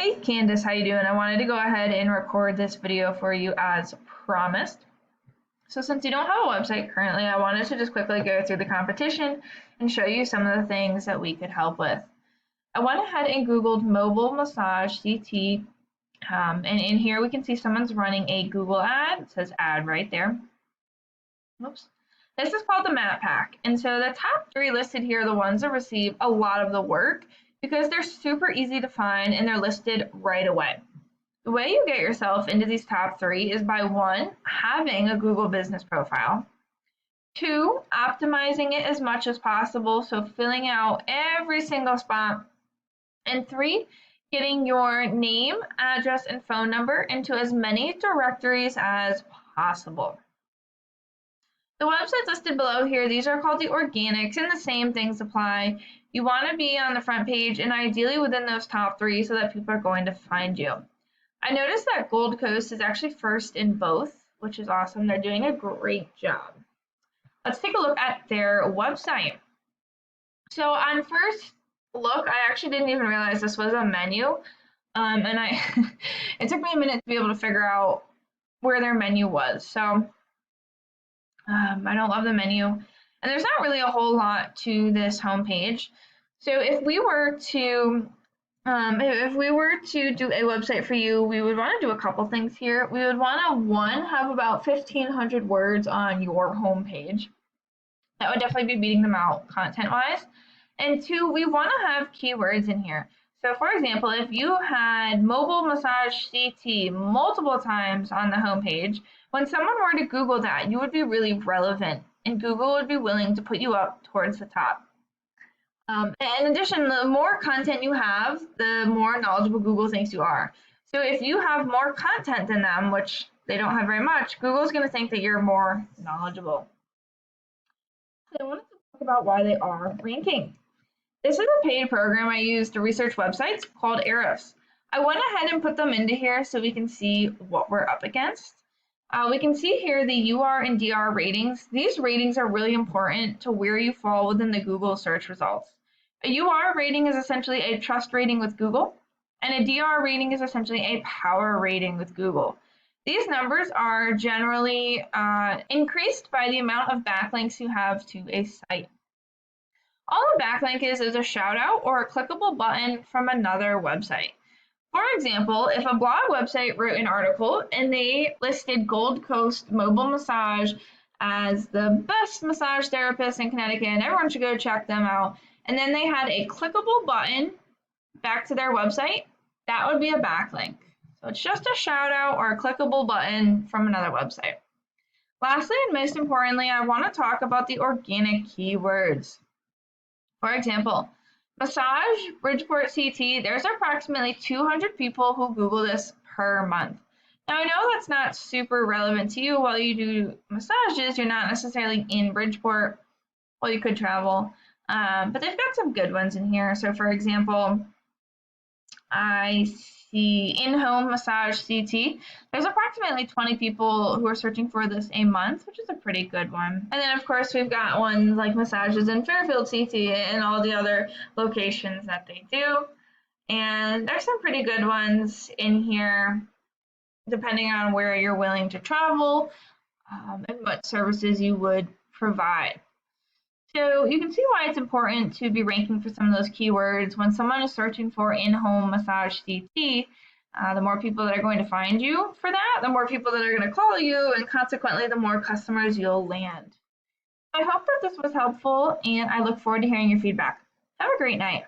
Hey Candace, how you doing? I wanted to go ahead and record this video for you as promised. So since you don't have a website currently, I wanted to just quickly go through the competition and show you some of the things that we could help with. I went ahead and Googled mobile massage CT, and in here we can see someone's running a Google ad. It says ad right there. Oops. This is called the Map Pack, and so the top 3 listed here are the ones that receive a lot of the work because they're super easy to find and they're listed right away. The way you get yourself into these top 3 is by 1, having a Google business profile, 2, optimizing it as much as possible, so filling out every single spot, and 3, getting your name, address, and phone number into as many directories as possible. The websites listed below here, these are called the organics, and the same things apply. You want to be on the front page and ideally within those top 3 so that people are going to find you. I noticed that Gold Coast is actually first in both, which is awesome. They're doing a great job. Let's take a look at their website. So on first look, I actually didn't even realize this was a menu. And it took me a minute to be able to figure out where their menu was. So I don't love the menu. And there's not really a whole lot to this homepage. So if we were to do a website for you, we would want to do a couple things here. We would want to, 1, have about 1,500 words on your homepage. That would definitely be beating them out content-wise. And 2, we want to have keywords in here. So for example, if you had mobile massage CT multiple times on the homepage, when someone were to Google that, you would be really relevant, and Google would be willing to put you up towards the top. In addition, the more content you have, the more knowledgeable Google thinks you are. So if you have more content than them, which they don't have very much, Google's going to think that you're more knowledgeable. So I wanted to talk about why they are ranking. This is a paid program I use to research websites called Ahrefs. I went ahead and put them into here so we can see what we're up against. We can see here the UR and DR ratings. These ratings are really important to where you fall within the Google search results. A UR rating is essentially a trust rating with Google, and a DR rating is essentially a power rating with Google. These numbers are generally increased by the amount of backlinks you have to a site. All a backlink is a shout out or a clickable button from another website. For example, if a blog website wrote an article and they listed Gold Coast Mobile Massage as the best massage therapist in Connecticut and everyone should go check them out, and then they had a clickable button back to their website, that would be a backlink. So it's just a shout out or a clickable button from another website. Lastly, and most importantly, I want to talk about the organic keywords. For example, massage, Bridgeport CT, there's approximately 200 people who Google this per month. Now, I know that's not super relevant to you. While you do massages, you're not necessarily in Bridgeport. Well, you could travel, but they've got some good ones in here. So, for example, I see in-home massage CT. There's approximately 20 people who are searching for this a month, which is a pretty good one. And then, of course, we've got ones like massages in Fairfield CT and all the other locations that they do. And there's some pretty good ones in here, depending on where you're willing to travel and what services you would provide. So you can see why it's important to be ranking for some of those keywords. When someone is searching for in-home massage CT, the more people that are going to find you for that, the more people that are going to call you, and consequently, the more customers you'll land. I hope that this was helpful, and I look forward to hearing your feedback. Have a great night.